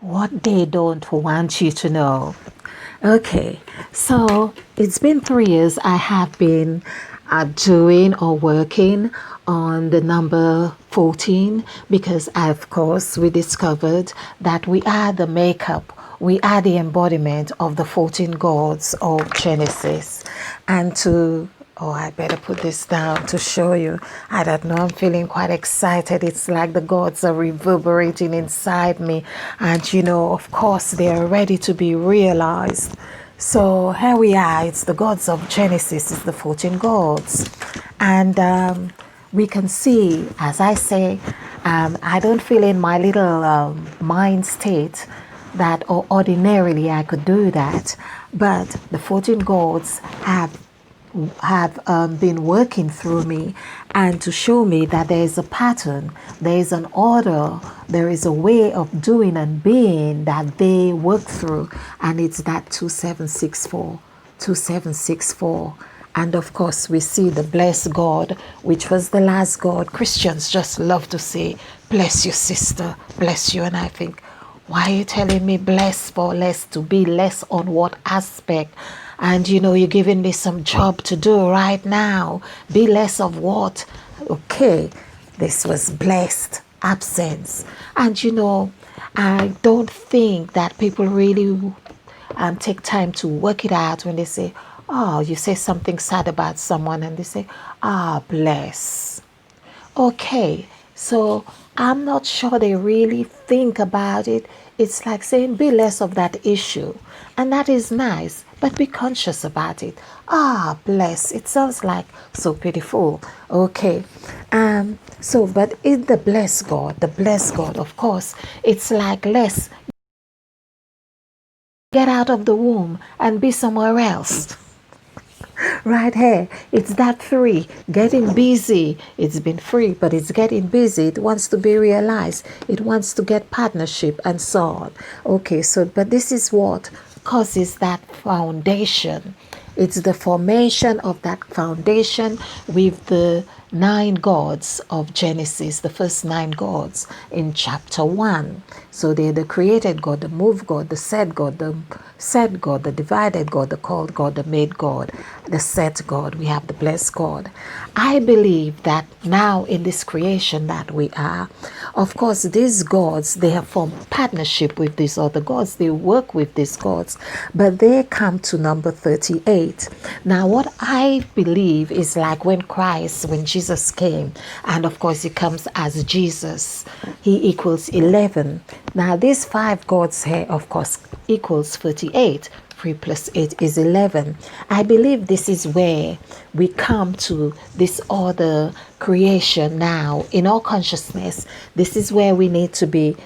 what they don't want you to know. Okay, so it's been 3 years I have been doing or working on the number 14 because, of course, we discovered that we are the makeup, we are the embodiment of the 14 gods of Genesis. And to Oh, I better put this down to show you. I don't know, I'm feeling quite excited. It's like the gods are reverberating inside me. And of course, they are ready to be realized. So here we are. It's the gods of Genesis, it's the 14 gods. And we can see, as I say, I don't feel in my little mind state that ordinarily I could do that. But the 14 gods have been working through me and to show me that there is a pattern, there is an order, there is a way of doing and being that they work through, and it's that 2764. And of course, we see the blessed God, which was the last God. Christians just love to say, bless you, sister, bless you. And I think, why are you telling me bless for less? To be less on what aspect? And you're giving me some job to do right now. Be less of what? Okay, this was blessed absence. And I don't think that people really take time to work it out when they say, oh, you say something sad about someone and they say, bless. Okay, so I'm not sure they really think about it. It's like saying be less of that issue. And that is nice, but be conscious about it. Bless. It sounds like so beautiful. Okay. But in the blessed God, of course, it's like less. Get out of the womb and be somewhere else. Right here, it's that 3, getting busy. It's been free, but it's getting busy. It wants to be realized. It wants to get partnership and so on. Okay, but this is what causes that foundation. It's the formation of that foundation with the 9 gods of Genesis, the first 9 gods in chapter 1. So they're the created God, the moved God, the said God, the divided God, the called God, the made God, the set God. We have the blessed God. I believe that now in this creation that we are, of course, these gods, they have formed partnership with these other gods. They work with these gods, but they come to number 38. Now, what I believe is like when Jesus came, and of course, he comes as Jesus, he equals 11. Now, these 5 gods here, of course, equals 38. 3 plus 8 is 11. I believe this is where we come to this other creation now in our consciousness. This is where we need to be,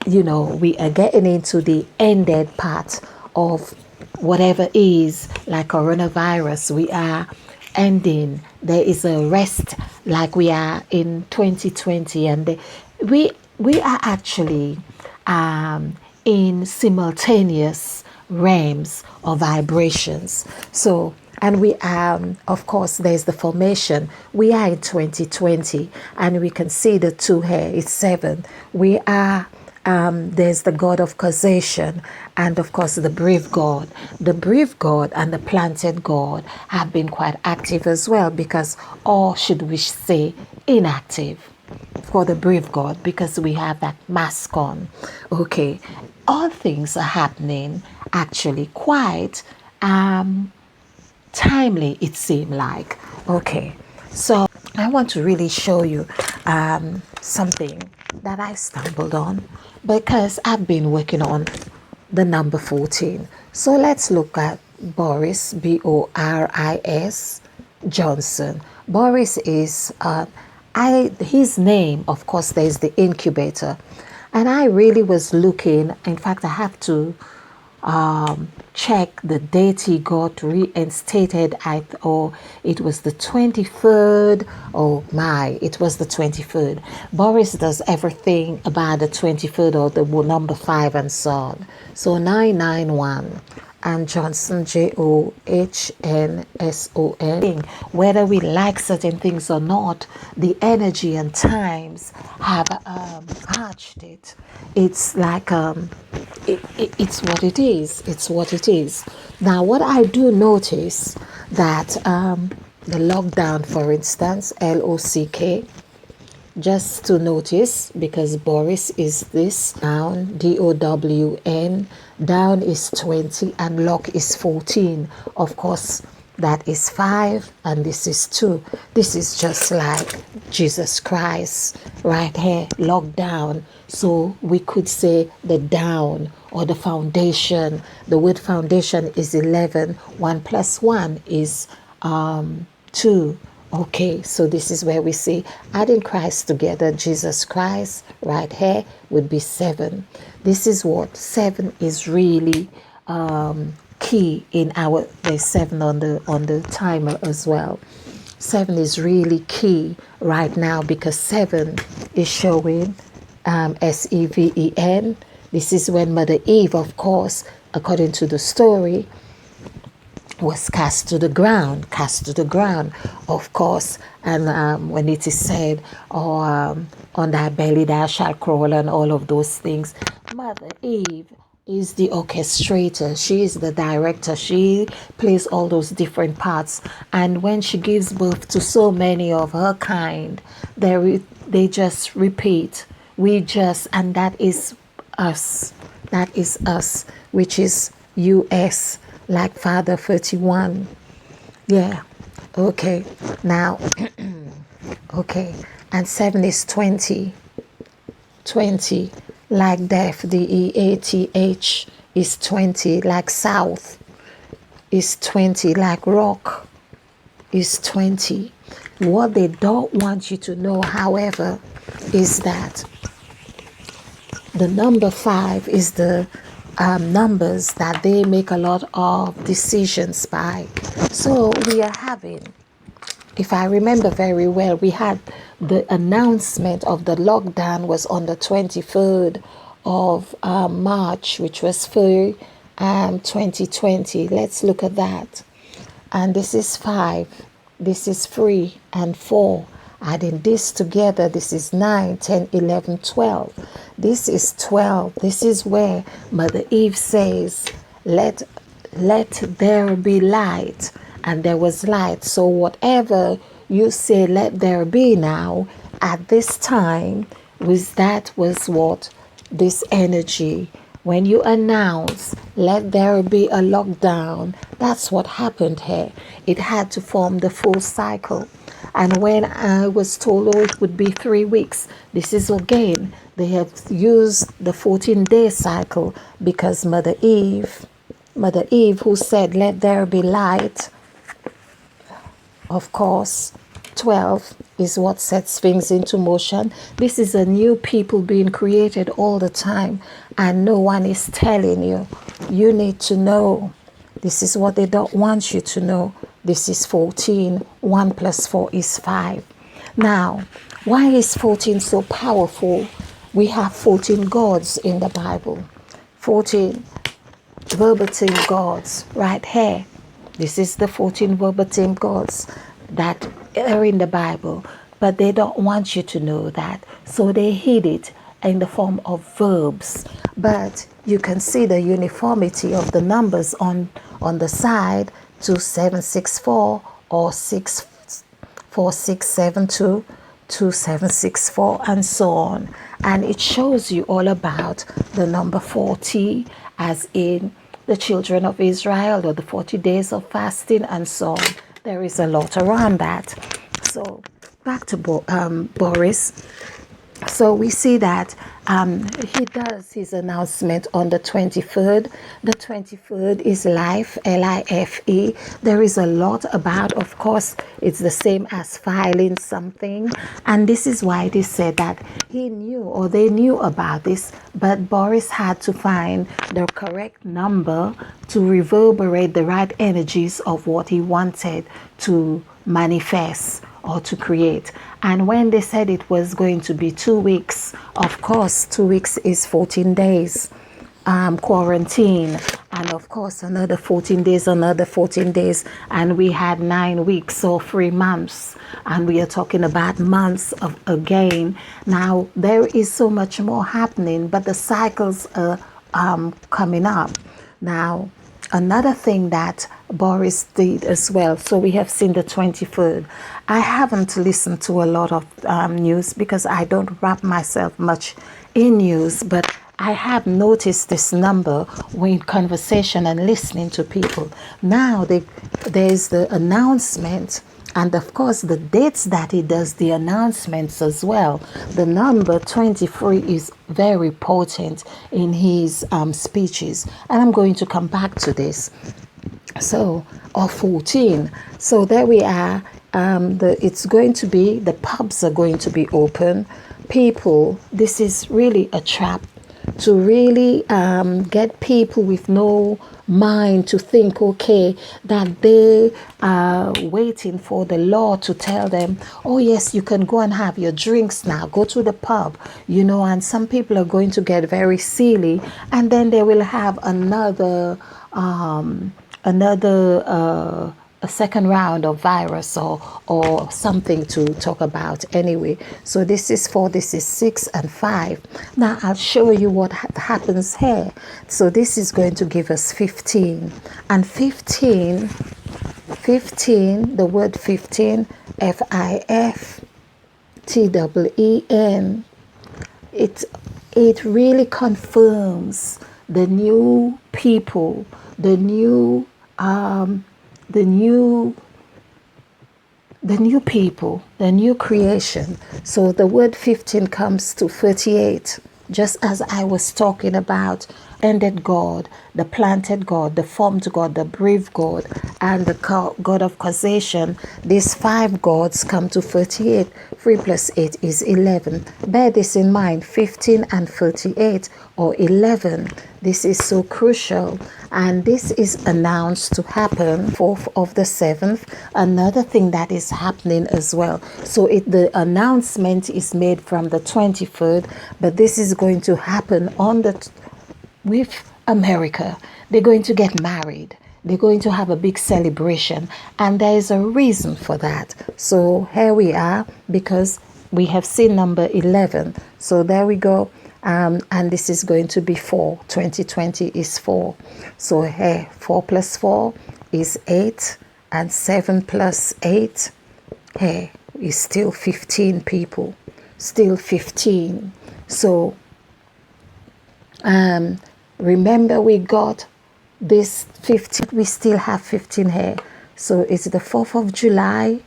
we are getting into the ended part of whatever is like coronavirus. We are ending. There is a rest like we are in 2020, and we are actually in simultaneous realms or vibrations. So, and we are, of course, there's the formation. We are in 2020, and we can see the 2 here. It's 7. We are. There's the God of causation, and of course the brief God. The brief God and the planted God have been quite active as well, because, or should we say inactive, for the brief God, because we have that mask on. Okay, all things are happening actually quite timely, it seemed like. Okay, so I want to really show you something that I stumbled on, because I've been working on the number 14. So let's look at Boris, Boris Johnson. Boris is his name, of course, there's the incubator. And I really was looking, in fact, I have to check the date he got reinstated or it was the 23rd. Oh my, it was the 23rd. Boris does everything about the 23rd or the number 5 and so on. So 991. and Johnson, Johnson. Whether we like certain things or not, the energy and times have hatched it. It's like it's what it is. It's what it is. Now, what I do notice that the lockdown, for instance, LOCK, just to notice, because Boris is this down, DOWN, down is 20 and lock is 14. Of course, that is 5 and this is 2. This is just like Jesus Christ right here, locked down. So we could say the down or the foundation. The word foundation is 11. 1 plus 1 is 2. Okay, so this is where we see adding Christ together, Jesus Christ, right here would be 7. This is what 7 is really key in our. There's 7 on the timer as well. 7 is really key right now because 7 is showing SEVEN. This is when Mother Eve, of course, according to the story, was cast to the ground, of course. And when it is said, on thy belly thou shalt crawl, and all of those things, Mother Eve is the orchestrator. She is the director. She plays all those different parts. And when she gives birth to so many of her kind, they just repeat. And that is us. That is us, which is US. Like Father 31. Yeah. Okay. Now, okay. And 7 is 20. 20. Like death, DEATH is 20. Like south is 20. Like rock is 20. What they don't want you to know, however, is that the number 5 is the numbers that they make a lot of decisions by. So we are having, if I remember very well, we had the announcement of the lockdown was on the 23rd of March, which was for 2020. Let's look at that. And this is 5, this is 3 and 4. Adding this together, this is 9, 10, 11, 12. This is 12. This is where Mother Eve says, let there be light. And there was light. So whatever you say, let there be now, at this time, was what this energy. When you announce, let there be a lockdown, that's what happened here. It had to form the full cycle. And when I was told, it would be 3 weeks, this is again, they have used the 14-day cycle because Mother Eve, who said, let there be light, of course, 12 is what sets things into motion. This is a new people being created all the time, and no one is telling you. You need to know. This is what they don't want you to know. This is 14. 1 plus 4 is 5. Now, why is 14 so powerful? We have 14 gods in the Bible. 14 verbatim gods right here. This is the 14 verbatim gods that are in the Bible. But they don't want you to know that. So they hid it in the form of verbs. But you can see the uniformity of the numbers on the side, 2764 or 64672, 2764, and so on. And it shows you all about the number 40, as in the children of Israel, or the 40 days of fasting, and so on. There is a lot around that. So back to Boris. So we see that he does his announcement on the 23rd. The 23rd is life, LIFE. There is a lot about, of course, it's the same as filing something. And this is why they said that he knew, or they knew about this, but Boris had to find the correct number to reverberate the right energies of what he wanted to manifest or to create. And when they said it was going to be 2 weeks, of course 2 weeks is 14 days quarantine, And of course, another 14 days, another 14 days. And we had 9 weeks or 3 months. And we are talking about months of again. Now, there is so much more happening, but the cycles are coming up. Now, another thing that Boris did as well. So we have seen the 23rd. I haven't listened to a lot of news because I don't wrap myself much in news, but I have noticed this number when conversation and listening to people. Now there's the announcement, and of course the dates that he does the announcements as well. The number 23 is very potent in his speeches, and I'm going to come back to this. So, or 14. So there we are. It's going to be, the pubs are going to be open. People, this is really a trap to really get people with no mind to think, okay, that they are waiting for the law to tell them, oh yes, you can go and have your drinks now, go to the pub, and some people are going to get very silly, and then they will have another a second round of virus or something to talk about anyway. So this is 4, this is 6 and 5. Now I'll show you what happens here. So this is going to give us 15. And 15, the word 15, FIFTEEN, it really confirms the new people, the new people, the new creation. So the word 15 comes to 38, just as I was talking about ended God, the planted God, the formed God, the breathed God, and the God of causation. These 5 gods come to 38. 3 plus 8 is 11. Bear this in mind, 15 and 38 or 11. This is so crucial, and this is announced to happen 4th of the 7th. Another thing that is happening as well. So the announcement is made from the 23rd, but this is going to happen with America. They're going to get married. They're going to have a big celebration, and there is a reason for that. So here we are, because we have seen number 11. So there we go. And this is going to be 4. 2020 is 4. So here, 4 plus 4 is 8, and 7 plus 8 here is still 15 people. Still 15. So remember, we got this 15, we still have 15 here. So it's the 4th of July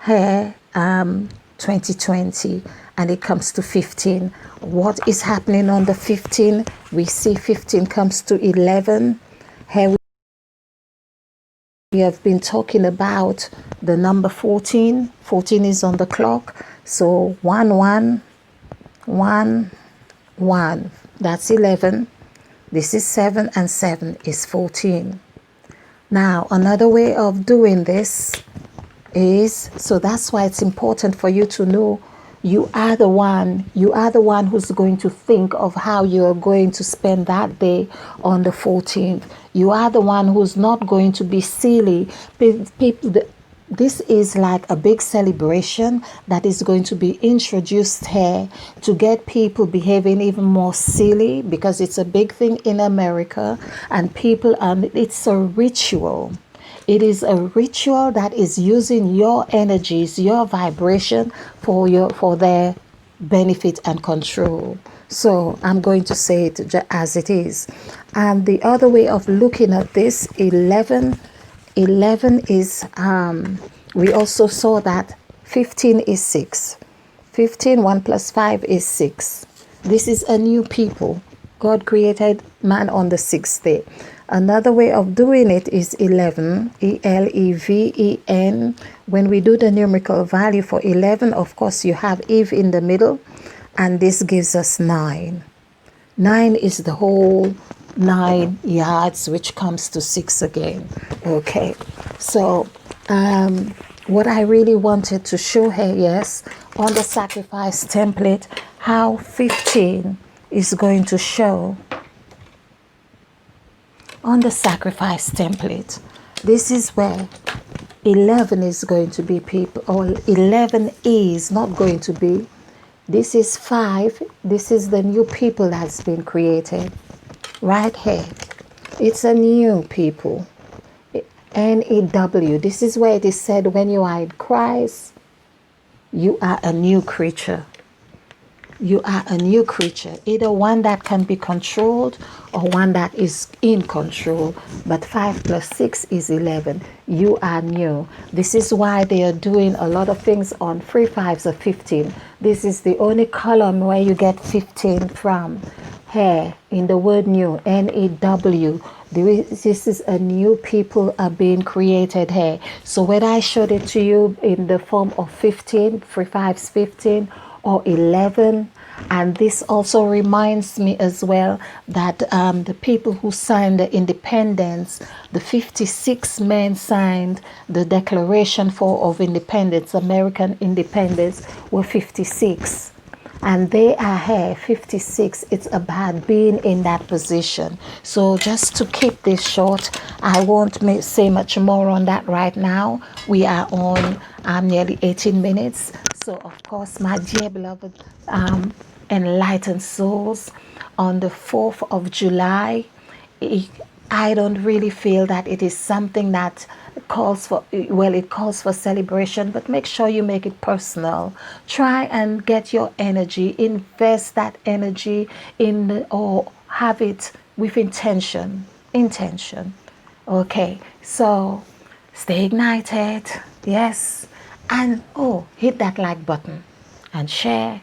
here, 2020, and it comes to 15. What is happening on the 15? We see 15 comes to 11. Here we have been talking about the number 14. 14 is on the clock. So 1, 1, 1, 1. That's 11. This is 7, and 7 is 14. Now, another way of doing this is, so that's why it's important for you to know you are the one who's going to think of how you're going to spend that day on the 14th. You are the one who's not going to be silly. This is like a big celebration that is going to be introduced here to get people behaving even more silly, because it's a big thing in America, and it's a ritual. It is a ritual that is using your energies, your vibration for their benefit and control. So I'm going to say it as it is. And the other way of looking at this, 11 is, we also saw that 15 is 6. 15, 1 plus 5 is 6. This is a new people. God created man on the 6th day. Another way of doing it is 11, ELEVEN. When we do the numerical value for 11, of course, you have Eve in the middle, and this gives us 9. 9 is the whole 9 yards, which comes to 6 again. Okay, so what I really wanted to show here, yes, on the sacrifice template, how 15 is going to show on the sacrifice template. This is where 11 is going to be, people, or 11 is not going to be. This is 5. This is the new people that's been created. Right here. It's a new people. NEW. This is where it is said when you are in Christ, you are a new creature. You are a new creature, either one that can be controlled or one that is in control. But 5 plus 6 is 11. You are new. This is why they are doing a lot of things on 3 5s of 15. This is the only column where you get 15 from. Here, in the word new, NEW. This is a new people are being created here. So whether I showed it to you in the form of 15, 3 5s 15, or 11, and this also reminds me as well that the people who signed the independence, the 56 men signed the Declaration of Independence, American independence, were 56. And they are here, 56. It's about being in that position. So just to keep this short, I won't say much more on that right now. We are on nearly 18 minutes. So, of course, my dear beloved enlightened souls, on the 4th of July, I don't really feel that it is something that calls for, well, it calls for celebration, but make sure you make it personal. Try and get your energy, invest that energy in, or have it with intention. Okay, so stay ignited. Yes. And hit that like button and share